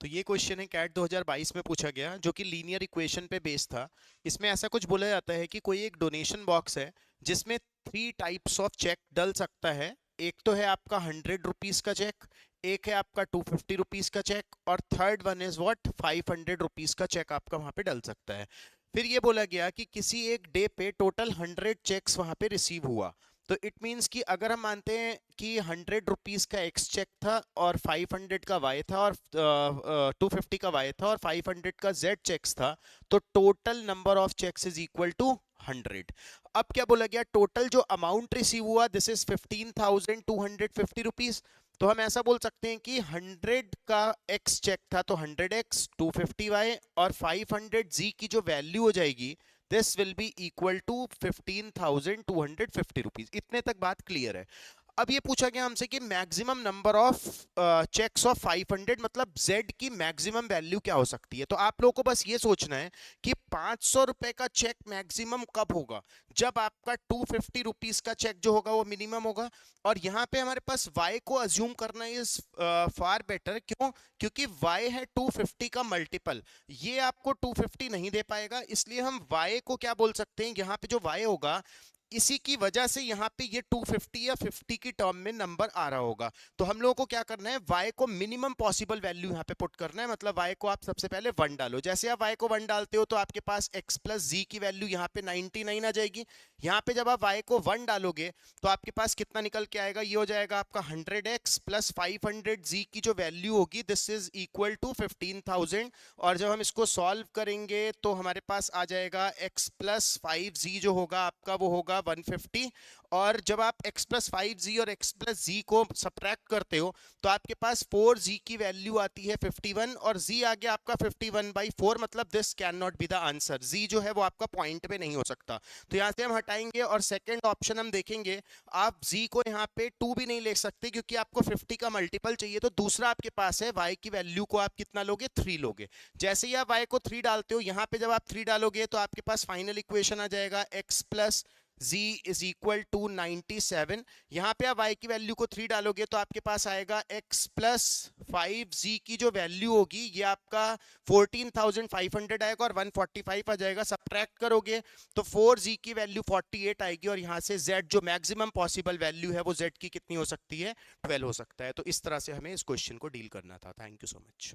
तो ये क्वेश्चन है कैट 2022 में पूछा गया, जो कि लीनियर इक्वेशन पे बेस्ड था। इसमें ऐसा कुछ बोला जाता है कि कोई एक डोनेशन बॉक्स है जिसमें 3 टाइप्स ऑफ चेक डल सकता है। एक तो है आपका 100 रुपीज का चेक, एक है आपका 250 रुपीज का चेक, और third one is what 500 rupees का चेक आपका वहां पे डल सकता है। फिर ये बोला गया कि किसी एक डे पे टोटल 100 चेक्स वहां पे रिसीव हुआ। तो इट मीन्स कि अगर हम मानते हैं कि 100 रुपीज का एक्स चेक था और 500 का वाई था और 250 का वाई था और 500 का जेड चेक्स था, तो total number of cheques is equal to 100। अब क्या बोला गया, टोटल जो अमाउंट रिसीव हुआ दिस इज 15,250 रुपीज। तो हम ऐसा बोल सकते हैं कि 100 का एक्स चेक था तो 100x 250y और 500z की जो वैल्यू हो जाएगी this will be equal to 15,250 rupees. इतने तक बात क्लियर है। अब ये पूछा गया हमसे कि maximum number of cheques of 500, मतलब जेड की मैक्सिमम वैल्यू क्या हो सकती है। तो आप लोगों को बस ये सोचना है कि 500 रुपए का चेक मैक्सिमम कब होगा, जब आपका 250 रुपीज का चेक जो होगा वो मिनिमम होगा। और यहाँ पे हमारे पास y को अज्यूम करना इज फार बेटर। क्यों? क्योंकि y है 250 का मल्टीपल, ये आपको 250 नहीं दे पाएगा, इसलिए हम y को क्या बोल सकते हैं, यहाँ पे जो y होगा इसी की वजह से यहाँ पे ये 250 या 50 की टर्म में नंबर आ रहा होगा। तो हम लोगों को क्या करना है, y को मिनिमम पॉसिबल वैल्यू यहाँ पे पुट करना है। मतलब y को आप सबसे पहले 1 डालो। जैसे आप y को 1 डालते हो तो आपके पास x प्लस z की वैल्यू यहाँ पे 99 आ जाएगी। यहाँ पे जब आप y को 1 डालोगे तो आपके पास कितना निकल के आएगा, ये हो जाएगा आपका 100x प्लस 500z की जो वैल्यू होगी दिस इज इक्वल टू 15,000। और जब हम इसको सॉल्व करेंगे तो हमारे पास आ जाएगा x प्लस 5z जो होगा आपका वो होगा 150। और जब आप x प्लस 5z और x प्लस z को सब्ट्रैक्ट करते हो तो आपके पास 4z की वैल्यू आती है 51 और z आ गया आपका 51/4। मतलब this can not be the answer, z जो है वो आपका पॉइंट पे नहीं हो सकता। तो यहाँ से हम हटाएंगे और सेकंड ऑप्शन हम देखेंगे। आप z को यहाँ पे 2 भी नहीं ले सकते क्योंकि आपको 50 का मल्टीपल चाहिए। तो दूसरा आपके पास है y की वैल्यू को आप कितना लोगे, 3 लोगे। जैसे ही आप y को 3 डालते हो, यहाँ पे जब आप 3 डालोगे तो आपके पास फाइनल इक्वेशन आ जाएगा x plus z is equal to 97। यहाँ पे आप y की वैल्यू को 3 डालोगे तो आपके पास आएगा x प्लस 5z की जो वैल्यू होगी ये आपका 14,500 आएगा और 145 आ जाएगा। सब्ट्रैक्ट करोगे तो 4z की वैल्यू 48 आएगी और यहाँ से z जो मैक्सिमम पॉसिबल वैल्यू है वो z की कितनी हो सकती है, 12 हो सकता है। तो इस तरह से हमें इस क्वेश्चन को डील करना था। Thank you so much.